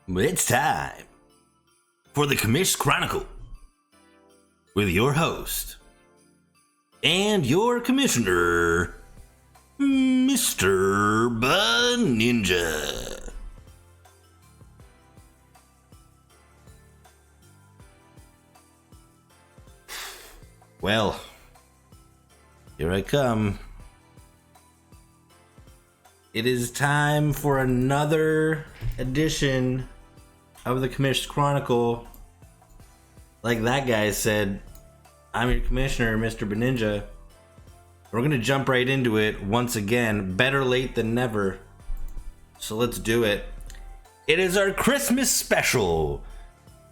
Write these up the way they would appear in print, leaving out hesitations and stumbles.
It's time for the Commish Chronicle with your host and your commissioner, Mr. Ninja. Well, here I come. It is time for another edition of the Commish Chronicle. Like that guy said, I'm your commissioner, Mr. Ninja. We're going to jump right into it once again. Better late than never. So let's do it. It is our Christmas special.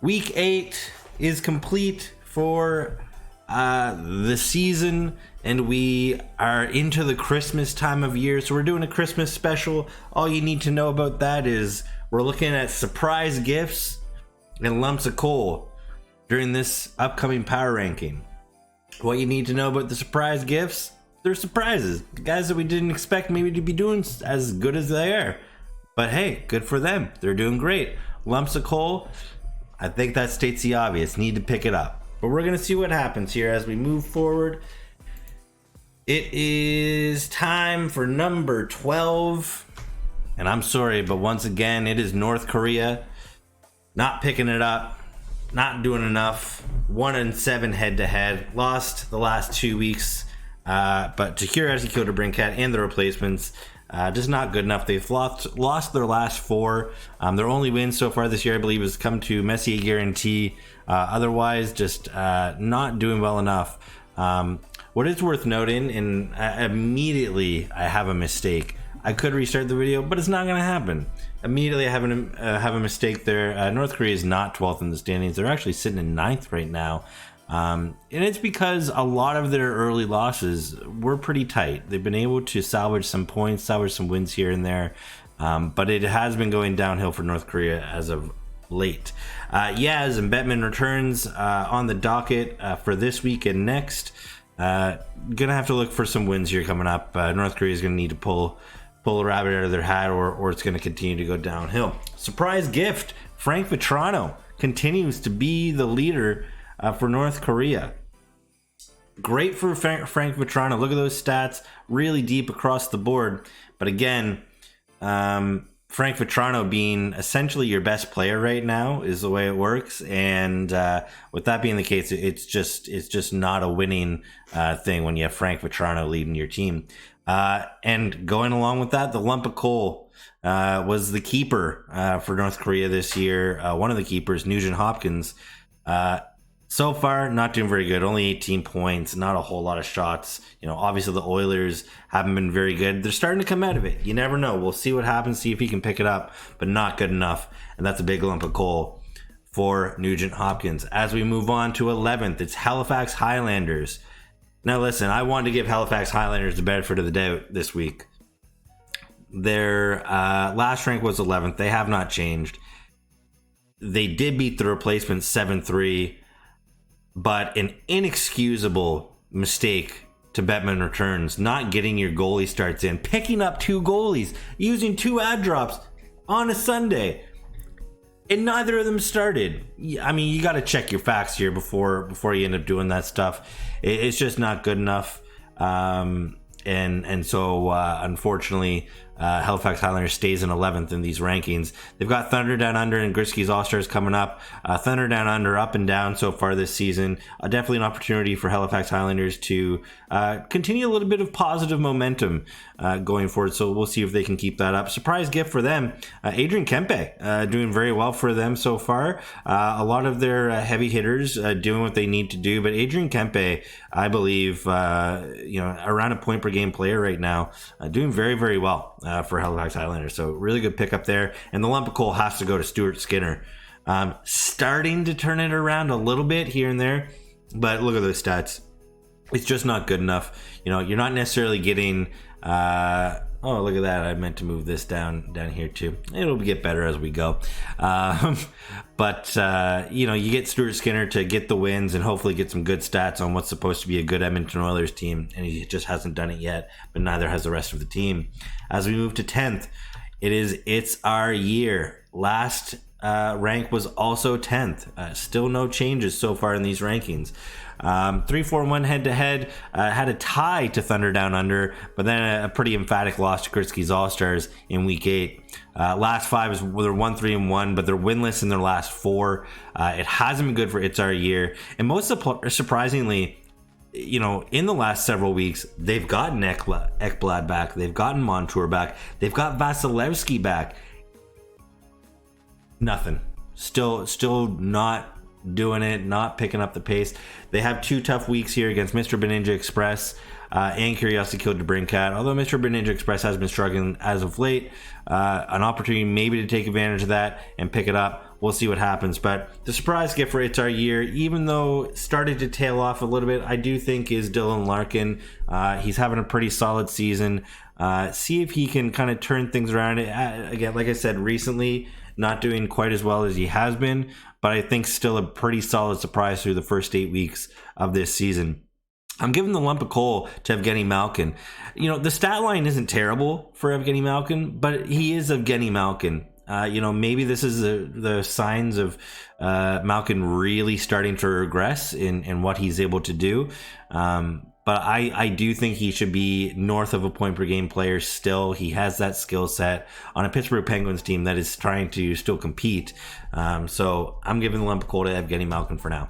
Week 8 is complete for the season, and we are into the Christmas time of year. So we're doing a Christmas special. All you need to know about that is we're looking at surprise gifts and lumps of coal during this upcoming power ranking. What you need to know about the surprise gifts, they're surprises. The guys that we didn't expect maybe to be doing as good as they are. But hey, good for them. They're doing great. Lumps of coal, I think that states the obvious. Need to pick it up. But we're going to see what happens here as we move forward. It is time for number 12. And I'm sorry, but once again, it is North Korea. Not picking it up. Not doing enough. 1-7 head-to-head. Lost the last 2 weeks. But Takira Kyoto Brinkat and the replacements, just not good enough. They've lost their last 4. Their only win so far this year, I believe, has come to Messier Guarantee. Otherwise, just not doing well enough. What is worth noting, and immediately I have a mistake. I could restart the video, but it's not going to happen. Immediately I have a mistake there. North Korea is not 12th in the standings. They're actually sitting in 9th right now. And it's because a lot of their early losses were pretty tight. They've been able to salvage some points, salvage some wins here and there. But it has been going downhill for North Korea as of late. Yaz and Bettman returns on the docket for this week and next. Gonna have to look for some wins here coming up. North Korea is gonna need to pull a rabbit out of their hat, or it's gonna continue to go downhill. Surprise gift: Frank Vetrano continues to be the leader for North Korea. Great for Frank Vetrano. Look at those stats, really deep across the board. But again, Frank Vetrano being essentially your best player right now is the way it works, and with that being the case, it's just not a winning thing when you have Frank Vetrano leading your team. And going along with that, the lump of coal was the keeper for North Korea this year. One of the keepers, Nugent Hopkins. So far, not doing very good. Only 18 points, not a whole lot of shots. You know, obviously the Oilers haven't been very good. They're starting to come out of it. You never know. We'll see what happens, see if he can pick it up, but not good enough. And that's a big lump of coal for Nugent Hopkins. As we move on to 11th, it's Halifax Highlanders. Now listen, I wanted to give Halifax Highlanders the benefit of the doubt this week. Their last rank was 11th. They have not changed. They did beat the replacement 7-3. But an inexcusable mistake to Bettman returns, not getting your goalie starts in, picking up 2 goalies, using 2 ad drops on a Sunday, and neither of them started. I mean, you got to check your facts here before you end up doing that stuff. It's just not good enough. And so unfortunately, Halifax Highlanders stays in 11th in these rankings. They've got Thunder Down Under and Grisky's All-Stars coming up. Thunder Down Under up and down so far this season. Definitely an opportunity for Halifax Highlanders to continue a little bit of positive momentum going forward. So we'll see if they can keep that up. Surprise gift for them. Adrian Kempe doing very well for them so far. A lot of their heavy hitters doing what they need to do. But Adrian Kempe, I believe, around a point per game player right now, doing very, very well for Halifax Highlanders. So really good pickup there. And the lump of coal has to go to Stuart Skinner. Starting to turn it around a little bit here and there, but look at those stats. It's just not good enough. You know, you're not necessarily getting oh, look at that. I meant to move this down here too. It'll get better as we go. But you get Stuart Skinner to get the wins and hopefully get some good stats on what's supposed to be a good Edmonton Oilers team, and he just hasn't done it yet, but neither has the rest of the team. As we move to 10th, it's our year. Last rank was also 10th. Still no changes so far in these rankings. 3-4-1 head-to-head, had a tie to Thunder Down Under, but then a pretty emphatic loss to Kritzky's All-Stars in Week 8. Last 5 is they're 1-3-1, but they're winless in their last 4. It hasn't been good for It's Our Year, and most surprisingly, you know, in the last several weeks, they've gotten Ekblad back, they've gotten Montour back, they've got Vasilevsky back. Nothing. Still not doing it, not picking up the pace. They have 2 tough weeks here against Mr. Beninja Express and Curiosity Killed DeBrincat. Although Mr. Beninja Express has been struggling as of late, an opportunity maybe to take advantage of that and pick it up. We'll see what happens. But the surprise gift for It's Our Year, even though it started to tail off a little bit, I do think is Dylan Larkin. He's having a pretty solid season. See if he can kind of turn things around. Again, like I said, recently not doing quite as well as he has been, but I think still a pretty solid surprise through the first 8 weeks of this season. I'm giving the lump of coal to Evgeny Malkin. You know, the stat line isn't terrible for Evgeny Malkin, but he is Evgeny Malkin. You know, maybe this is the signs of Malkin really starting to regress in what he's able to do. But I do think he should be north of a point per game player still. He has that skill set on a Pittsburgh Penguins team that is trying to still compete. So I'm giving the lump of coal to Evgeny Malkin for now.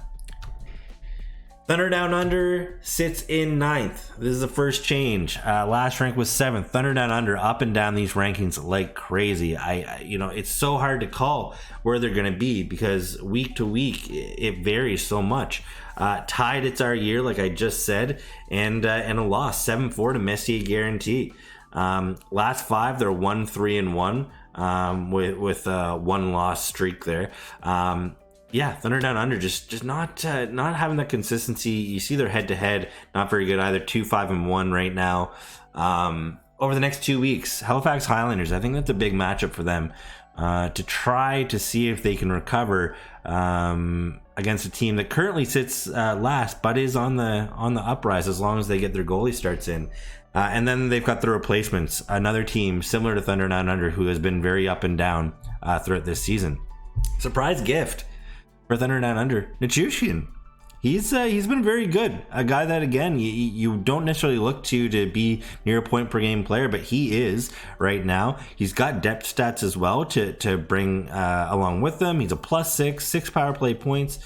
Thunder Down Under sits in 9th. This is the first change. Last rank was 7th. Thunder Down Under up and down these rankings like crazy. You know, it's so hard to call where they're going to be because week to week it varies so much. Tied It's Our Year, like I just said, and a loss 7-4 to Messier Guarantee. Last 5, they're 1-3-1 with a 1-loss streak there. Yeah, Thunder Down Under just not having that consistency. You see their head-to-head not very good either. 2-5-1 right now. Over the next 2 weeks, Halifax Highlanders, I think that's a big matchup for them to try to see if they can recover against a team that currently sits last but is on the uprise as long as they get their goalie starts in. And then they've got the replacements, another team similar to Thunder Down Under who has been very up and down throughout this season. Surprise gift for Thunder Down Under, Nichushkin. He's been very good. A guy that, again, you don't necessarily look to be near a point per game player, but he is right now. He's got depth stats as well to bring along with them. He's a +6 power play points,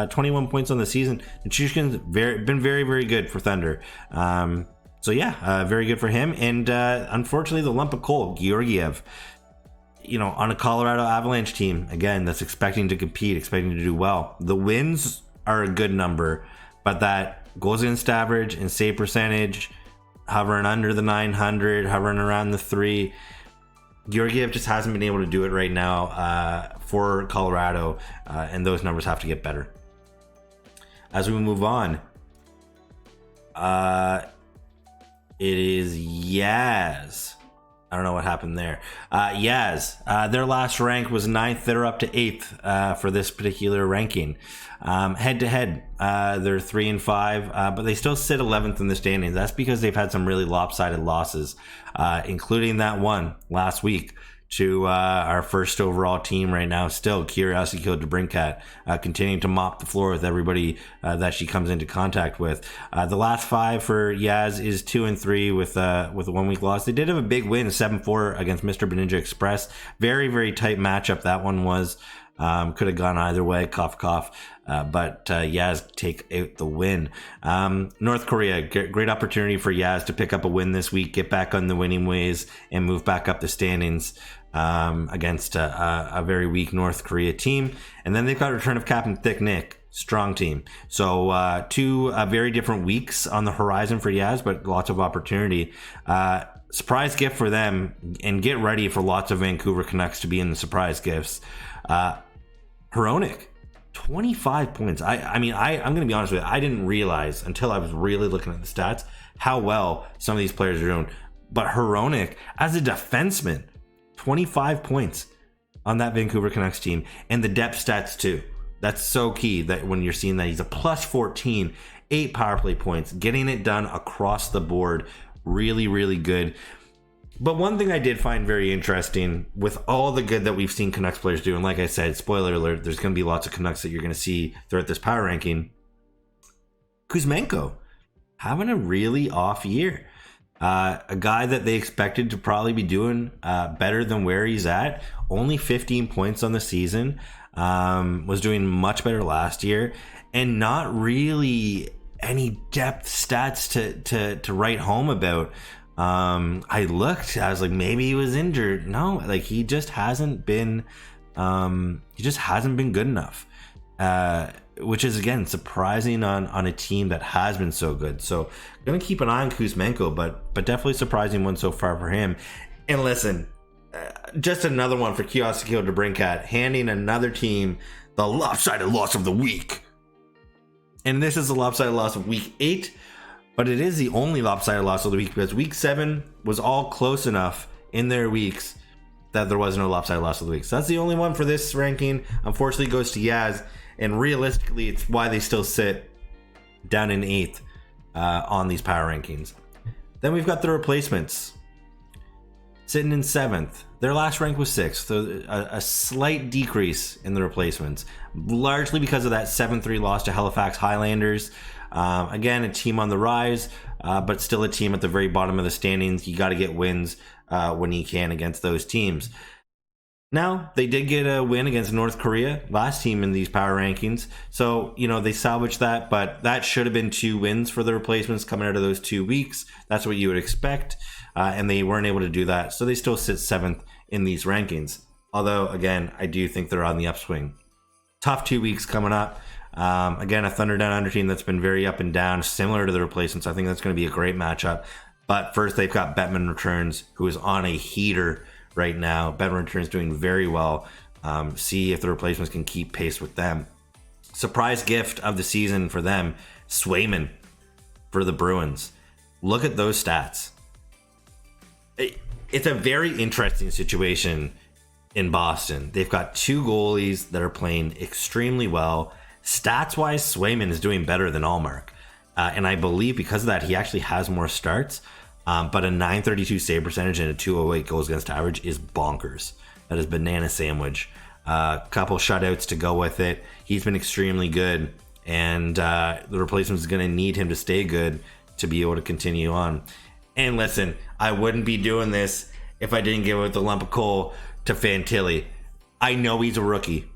21 points on the season. Nichushkin's been very, very good for Thunder. So yeah, very good for him. And unfortunately, the lump of coal, Georgiev. You know, on a Colorado Avalanche team, again, that's expecting to compete, expecting to do well. The wins are a good number, but that goals against average and save percentage, hovering under the 900, hovering around the 3. Georgiev just hasn't been able to do it right now for Colorado, and those numbers have to get better. As we move on, it is Yaz. I don't know what happened there. Yaz, their last rank was 9th. They're up to 8th for this particular ranking. Head to head, they're 3-5, but they still sit 11th in the standings. That's because they've had some really lopsided losses, including that one last week to our first overall team right now. Still, Curiosity Killed DeBrincat, continuing to mop the floor with everybody that she comes into contact with. The last 5 for Yaz is 2-3 with a 1 week loss. They did have a big win, 7-4 against Mr. Beninja Express. Very, very tight matchup that one was. Could have gone either way, cough, cough. But Yaz take out the win. North Korea, great opportunity for Yaz to pick up a win this week, get back on the winning ways, and move back up the standings against a very weak North Korea team. And then they've got a return of Captain Thick Nick. Strong team. So 2 very different weeks on the horizon for Yaz, but lots of opportunity. Surprise gift for them, and get ready for lots of Vancouver Canucks to be in the surprise gifts. Hronik, 25 points. I'm going to be honest with you. I didn't realize until I was really looking at the stats how well some of these players are doing. But Hronik, as a defenseman, 25 points on that Vancouver Canucks team, and the depth stats too. That's so key that when you're seeing that he's a +14, 8 power play points, getting it done across the board. Really, really good. But one thing I did find very interesting with all the good that we've seen Canucks players do, and like I said, spoiler alert, there's going to be lots of Canucks that you're going to see throughout this power ranking. Kuzmenko having a really off year. A guy that they expected to probably be doing better than where he's at. Only 15 points on the season. Was doing much better last year. And not really any depth stats to write home about. I was like, maybe he was injured. No, like he just hasn't been good enough. Which is again surprising on a team that has been so good. So gonna keep an eye on Kuzmenko, but definitely surprising one so far for him. And listen, just another one for Kiyoshiko DeBrincat, handing another team the lopsided loss of the week. And this is the lopsided loss of week 8, but it is the only lopsided loss of the week because week 7 was all close enough in their weeks that there was no lopsided loss of the week. So that's the only one for this ranking. Unfortunately, it goes to Yaz. And realistically, it's why they still sit down in 8th on these power rankings. Then we've got the replacements sitting in 7th. Their last rank was 6th, so a slight decrease in the replacements, largely because of that 7-3 loss to Halifax Highlanders. Again, a team on the rise, but still a team at the very bottom of the standings. You got to get wins when you can against those teams. Now, they did get a win against North Korea, last team in these power rankings. So, they salvaged that, but that should have been 2 wins for the replacements coming out of those 2 weeks. That's what you would expect. And they weren't able to do that. So they still sit 7th in these rankings. Although, again, I do think they're on the upswing. Tough 2 weeks coming up. Again, a Thunder Down Under team that's been very up and down, similar to the replacements. I think that's going to be a great matchup. But first, they've got Bettman Returns, who is on a heater right now. Bettman Returns doing very well. See if the replacements can keep pace with them. Surprise gift of the season for them, Swayman for the Bruins. Look at those stats. It's a very interesting situation in Boston. They've got 2 goalies that are playing extremely well. Stats-wise, Swayman is doing better than Allmark. And I believe because of that, he actually has more starts. But a .932 save percentage and a .208 goals against average is bonkers. That is banana sandwich. Couple shutouts to go with it. He's been extremely good, and the replacement is going to need him to stay good to be able to continue on. And listen, I wouldn't be doing this if I didn't give out the lump of coal to Fantilli. I know he's a rookie.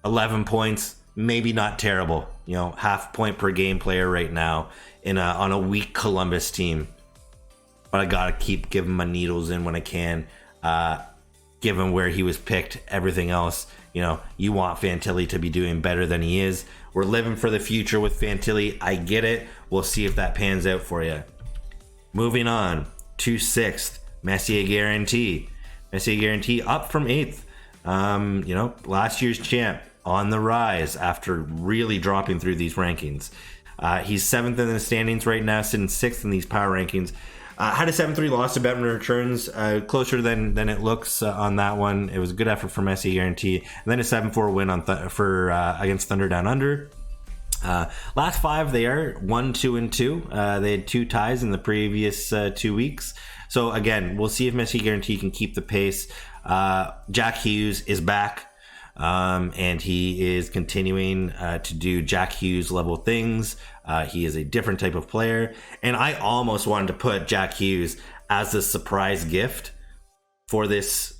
11 points, maybe not terrible. Half point per game player right now on a weak Columbus team. But I gotta keep giving my needles in when I can. Given where he was picked, everything else, you want Fantilli to be doing better than he is. We're living for the future with Fantilli. I get it. We'll see if that pans out for you. Moving on to 6th, Messier Guarantee. Messier Guarantee up from 8th. Last year's champ on the rise after really dropping through these rankings. He's 7th in the standings right now, sitting 6th in these power rankings. Had a 7-3 loss to Bettman Returns, closer than it looks on that one. It was a good effort for Messier Guarantee. And then a 7-4 win against Thunder Down Under. Last 5, they are 1-2-2. They had 2 ties in the previous 2 weeks. So again, we'll see if Messier Guarantee can keep the pace. Jack Hughes is back. And he is continuing to do Jack Hughes level things. He is a different type of player, and I almost wanted to put Jack Hughes as the surprise gift for this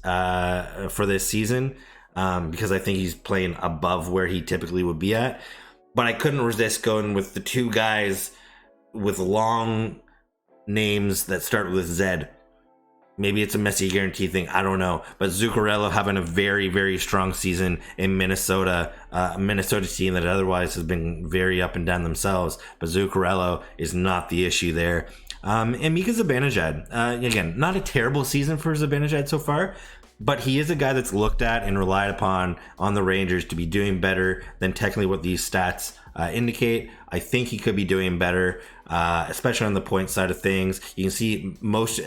season because I think he's playing above where he typically would be at. But I couldn't resist going with the 2 guys with long names that start with Z. Maybe it's a Messier Guarantee thing. I don't know. But Zuccarello having a very, very strong season in Minnesota. A Minnesota team that otherwise has been very up and down themselves. But Zuccarello is not the issue there. And Mika Zibanejad. Again, not a terrible season for Zibanejad so far. But he is a guy that's looked at and relied upon on the Rangers to be doing better than technically what these stats indicate. I think he could be doing better, especially on the point side of things. You can see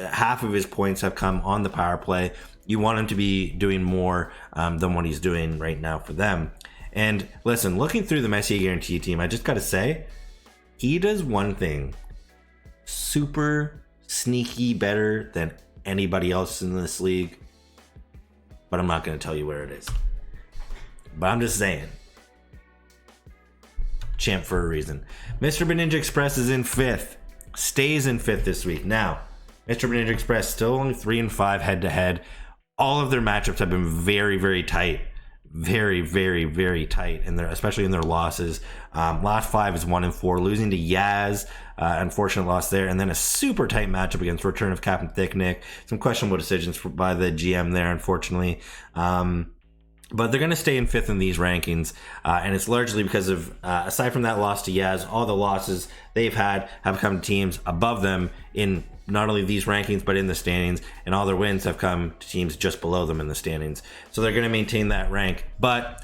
half of his points have come on the power play. You want him to be doing more than what he's doing right now for them. And listen, looking through the Messier Guarantee team, I just got to say, he does one thing super sneaky better than anybody else in this league, but I'm not going to tell you where it is. But I'm just saying, champ for a reason. Mr. Ninja Express is in 5th, stays in 5th this week. Now, Mr. Ninja Express still only 3-5 head-to-head. All of their matchups have been very, very tight. Very, very, very tight, especially in their losses. Last 5 is 1-4, losing to Yaz, unfortunate loss there, and then a super tight matchup against return of Captain Thicknick. Some questionable decisions by the GM there, unfortunately. But they're going to stay in 5th in these rankings, and it's largely because of, aside from that loss to Yaz, all the losses they've had have come to teams above them in not only these rankings, but in the standings, and all their wins have come to teams just below them in the standings. So they're going to maintain that rank, but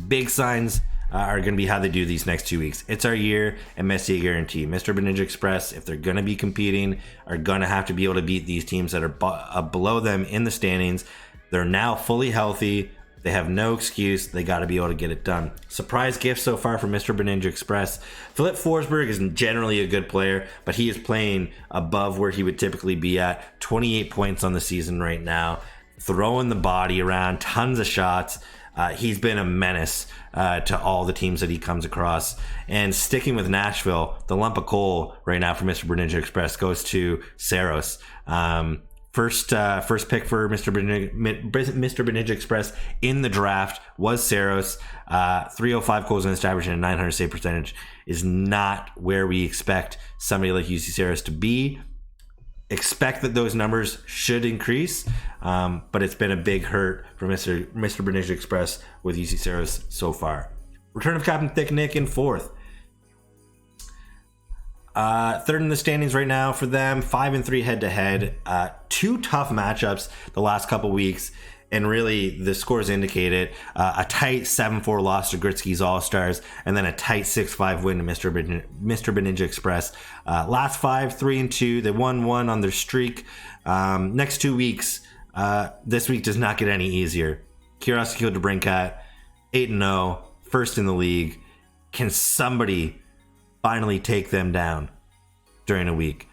big signs are going to be how they do these next 2 weeks. It's our year, and Messi guarantee. Mr. Ninja Express, if they're going to be competing, are going to have to be able to beat these teams that are below them in the standings. They're now fully healthy. They have no excuse. They got to be able to get it done. Surprise gift so far from Mr. Ninja Express. Philip Forsberg is generally a good player, but he is playing above where he would typically be at. 28 points on the season right now. Throwing the body around, tons of shots. He's been a menace to all the teams that he comes across. And sticking with Nashville, the lump of coal right now for Mr. Ninja Express goes to Saros. First pick for Mr. Ninja Express in the draft was Saros. 305 goals against average and a 900 save percentage is not where we expect somebody like UC Saros to be. Expect that those numbers should increase, but it's been a big hurt for Mr. Ninja Express with UC Saros so far. Return of Captain Thicknick in 4th. 3rd in the standings right now for them, 5-3 head-to-head. 2 tough matchups the last couple weeks, and really the scores indicate it. A tight 7-4 loss to Gritsky's All-Stars, and then a tight 6-5 win to Mr. Ninja Express. Last 5, 3-2. They won 1 on their streak. Next 2 weeks, this week does not get any easier. Curiosity Kill to Brinkat, 8-0, first in the league. Can somebody finally take them down during a week?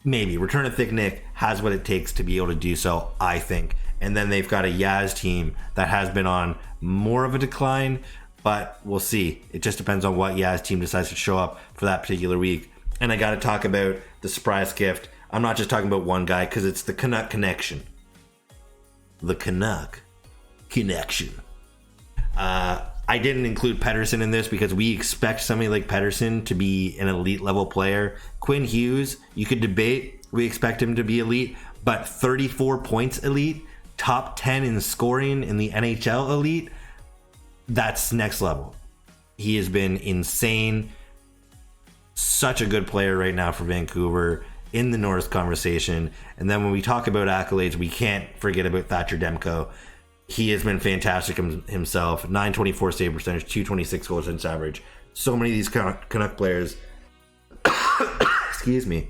Maybe. Return of Thicknick has what it takes to be able to do so, I think. And then they've got a Yaz team that has been on more of a decline, but we'll see. It just depends on what Yaz team decides to show up for that particular week. And I got to talk about the surprise gift. I'm not just talking about one guy, because it's the Canuck connection. The Canuck connection. I didn't include Pettersson in this because we expect somebody like Pettersson to be an elite level player. Quinn Hughes, you could debate. We expect him to be elite, but 34 points elite, top 10 in scoring in the NHL elite, that's next level. He has been insane. Such a good player right now for Vancouver in the Norris conversation. And then when we talk about accolades, we can't forget about Thatcher Demko. He has been fantastic himself. 924 save percentage, 226 goals against average. So many of these Canuck players, excuse me,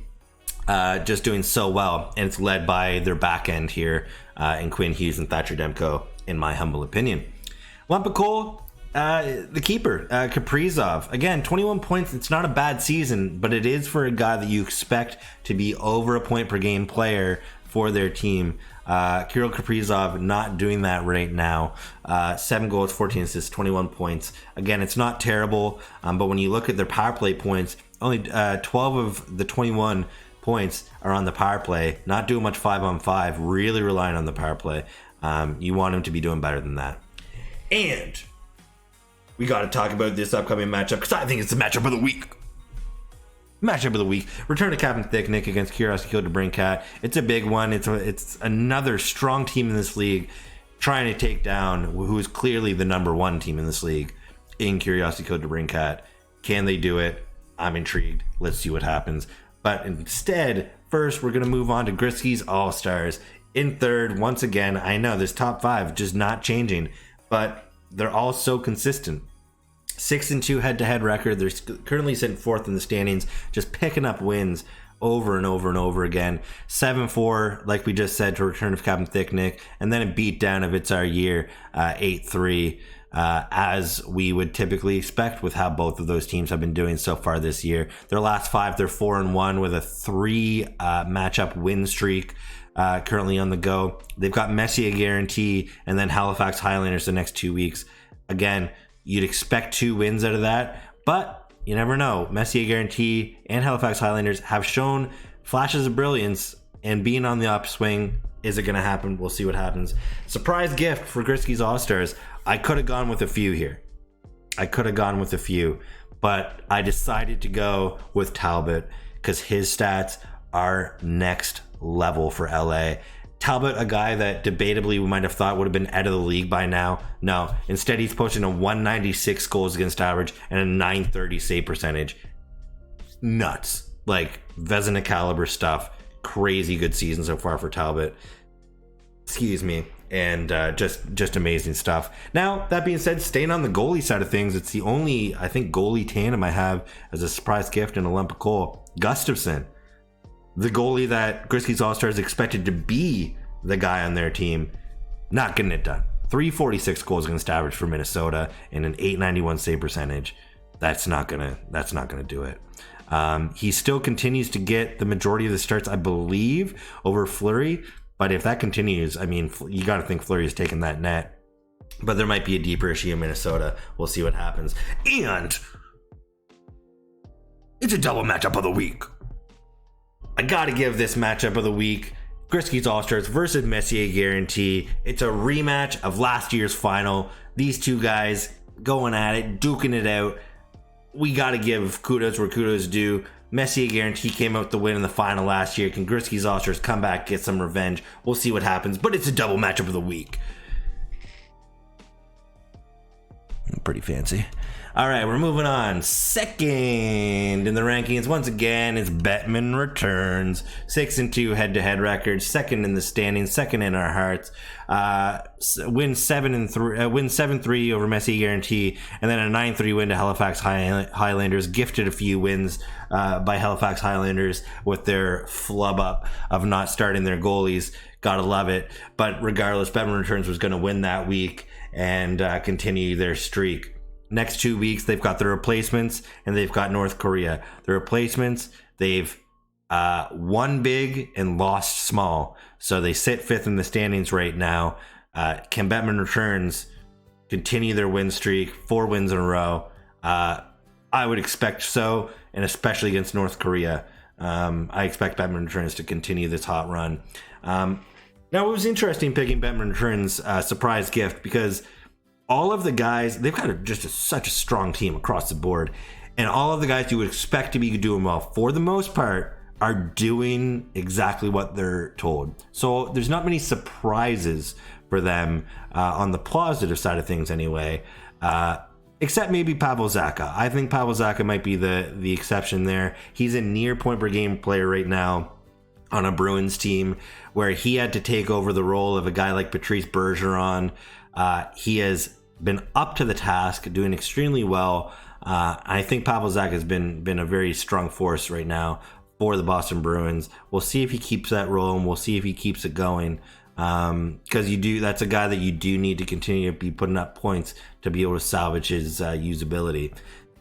just doing so well. And it's led by their back end here in Quinn Hughes and Thatcher Demko, in my humble opinion. Lump of coal, the keeper, Kaprizov. Again, 21 points. It's not a bad season, but it is for a guy that you expect to be over a point per game player for their team. Kirill Kaprizov not doing that right now. 7 goals, 14 assists, 21 points. Again, it's not terrible, but when you look at their power play points, only 12 of the 21 points are on the power play. Not doing much 5-on-5, really relying on the power play. You want him to be doing better than that. And we got to talk about this upcoming matchup, because I think it's the matchup of the week. Matchup of the week. Return to Captain Thicknick against Curiosity Kill to Brinkat. It's a big one. It's another strong team in this league trying to take down who is clearly the number 1 team in this league in Curiosity Kill to Brinkat. Can they do it? I'm intrigued. Let's see what happens. But instead, first we're going to move on to Gritsky's All-Stars. In 3rd, once again, I know this top 5 just not changing, but they're all so consistent. 6-2 head-to-head record. They're currently sitting 4th in the standings, just picking up wins over and over and over again. 7-4, like we just said, to return of Captain Thicknick, and then a beat down of It's Our Year, 8-3. as we would typically expect with how both of those teams have been doing so far this year. Their last 5, they're 4-1 with a 3 matchup win streak currently on the go. They've got Messier guarantee and then Halifax Highlanders the next 2 weeks. Again, you'd expect 2 wins out of that, but you never know. Messier guarantee and Halifax Highlanders have shown flashes of brilliance, and being on the upswing. Is it going to happen? We'll see what happens. Surprise gift for Grisky's All-Stars. I could have gone with a few here. But I decided to go with Talbot because his stats are next level for LA. Talbot, a guy that debatably we might have thought would have been out of the league by now. No, instead he's posting a 196 goals against average and a 930 save percentage. Nuts. Like Vezina caliber stuff. Crazy good season so far for Talbot. Excuse me. And just amazing stuff. Now, that being said, staying on the goalie side of things, it's the only, I think, goalie tandem I have as a surprise gift in a lump of coal. Gustafsson, the goalie that Grisky's All-Stars expected to be the guy on their team, not getting it done. 346 goals against average for Minnesota and an 891 save percentage. That's not gonna do it. He still continues to get the majority of the starts, I believe, over Fleury. But if that continues, I mean, you got to think Fleury has taken that net. But there might be a deeper issue in Minnesota. We'll see what happens. And it's a double matchup of the week. I got to give this matchup of the week Grisky's All-Stars versus Messier Guarantee. It's a rematch of last year's final. These two guys going at it, duking it out. We got to give kudos where kudos due. Messier Guarantee came out the win in the final last year. Can Grisky's All-Stars come back, get some revenge? We'll see what happens, but it's a double matchup of the week. Pretty fancy. All right, we're moving on. Second in the rankings, once again, is Bettman Returns. 6-2 head-to-head record. Second in the standings. Second in our hearts. Win 7-3 over Messier Guarantee, and then a 9-3 win to Halifax Highlanders. Gifted a few wins by Halifax Highlanders with their flub up of not starting their goalies. Gotta love it. But regardless, Bettman Returns was going to win that week and continue their streak. Next 2 weeks, they've got the replacements and they've got North Korea. The replacements, they've won big and lost small. So they sit 5th in the standings right now. Can Bettman Returns continue their win streak? 4 wins in a row. I would expect so, and especially against North Korea. I expect Bettman Returns to continue this hot run. Now, it was interesting picking Bettman Returns' surprise gift because all of the guys, they've got such a strong team across the board. And all of the guys you would expect to be doing well, for the most part, are doing exactly what they're told. So there's not many surprises for them on the positive side of things anyway, except maybe Pavel Zacha. I think Pavel Zacha might be the exception there. He's a near point per game player right now on a Bruins team where he had to take over the role of a guy like Patrice Bergeron. He has been up to the task, doing extremely well. I think Pavel Zacha has been a very strong force right now for the Boston Bruins. We'll see if he keeps that role, and we'll see if he keeps it going. Because that's a guy that you do need to continue to be putting up points to be able to salvage his usability.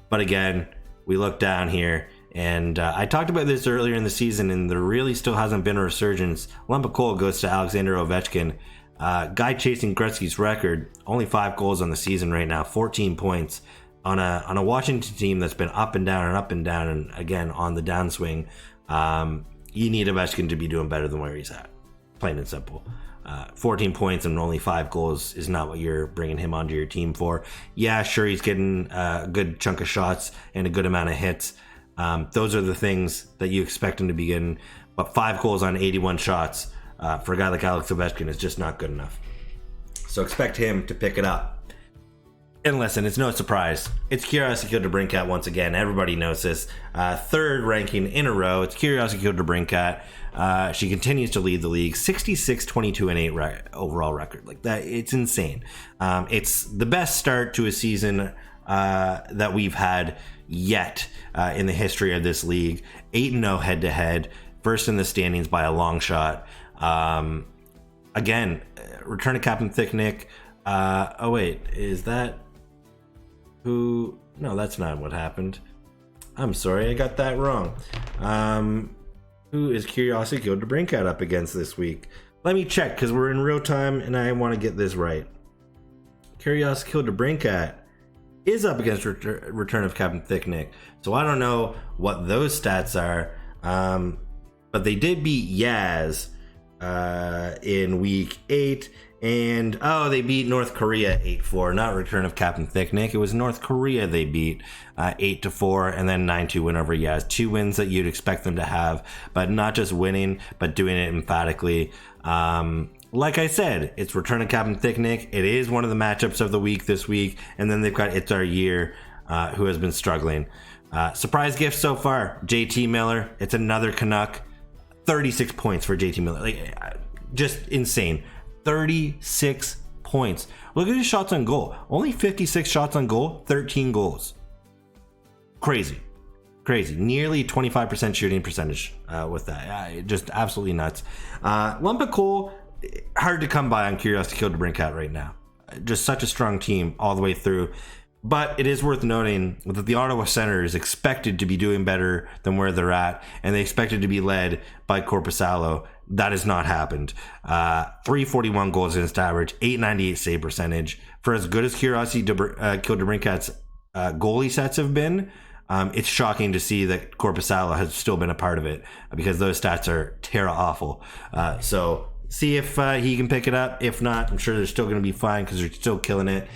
But again, we look down here, and I talked about this earlier in the season, and there really still hasn't been a resurgence. Lump of coal goes to Alexander Ovechkin. Guy chasing Gretzky's record, only 5 goals on the season right now, 14 points on a Washington team that's been up and down, and again on the downswing. You need Ovechkin to be doing better than where he's at, plain and simple. 14 points and only 5 goals is not what you're bringing him onto your team for. Yeah, sure, he's getting a good chunk of shots and a good amount of hits. Those are the things that you expect him to be getting, but 5 goals on 81 shots for a guy like Alex Ovechkin is just not good enough. So expect him to pick it up. And listen, it's no surprise. It's Curiosity DeBrincat once again. Everybody knows this. 3rd ranking in a row. It's Curiosity DeBrincat. She continues to lead the league. 66, 22, and 8 overall record. Like that, it's insane. It's the best start to a season that we've had yet in the history of this league. 8-0 head-to-head. First in the standings by a long shot. Again, return to Captain Thick Nick. Oh wait, is that who? No, that's not what happened. I'm sorry, I got that wrong. Who is Curiosity Killed to Brinkat up against this week? Let me check, because we're in real time and I want to get this right. Curiosity Killed to Brinkat is up against Return of Captain Thickneck. So I don't know what those stats are, but they did beat Yaz in week 8. And, they beat North Korea 8-4, not Return of Captain Thickneck. It was North Korea they beat 8-4, and then 9-2 win over Yaz. 2 wins that you'd expect them to have, but not just winning, but doing it emphatically. Like I said, it's Return of Captain Thickneck. It is one of the matchups of the week this week, and then they've got It's Our Year, who has been struggling. Surprise gift so far, JT Miller. It's another Canuck. 36 points for JT Miller. Just insane. 36 points. Look at his shots on goal. Only 56 shots on goal, 13 goals. Crazy. Nearly 25% shooting percentage with that. Just absolutely nuts. Lump of coal, hard to come by on Curiosity Killed to Brinkat right now. Just such a strong team all the way through. But it is worth noting that the Ottawa Center is expected to be doing better than where they're at, and they expected to be led by Korpisalo. That has not happened. 341 goals against average, 898 save percentage. For as good as Curiosity Killed to Brinkat's goalie sets have been, it's shocking to see that Korpisalo has still been a part of it, because those stats are terra awful. So see if he can pick it up. If not, I'm sure they're still going to be fine, because they're still killing it.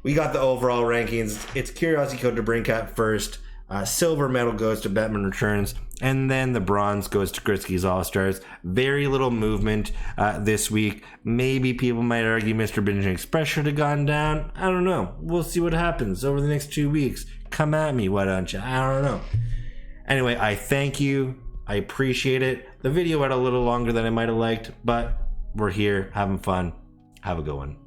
We got the overall rankings. It's Curiosity Killed to Brinkat first. Silver medal goes to Bettman Returns. And then the bronze goes to Gretzky's All-Stars. Very little movement this week. Maybe people might argue Mr. Benjamin Express should have gone down. I don't know. We'll see what happens over the next 2 weeks. Come at me, why don't you? I don't know. Anyway, I thank you. I appreciate it. The video went a little longer than I might have liked, but we're here having fun. Have a good one.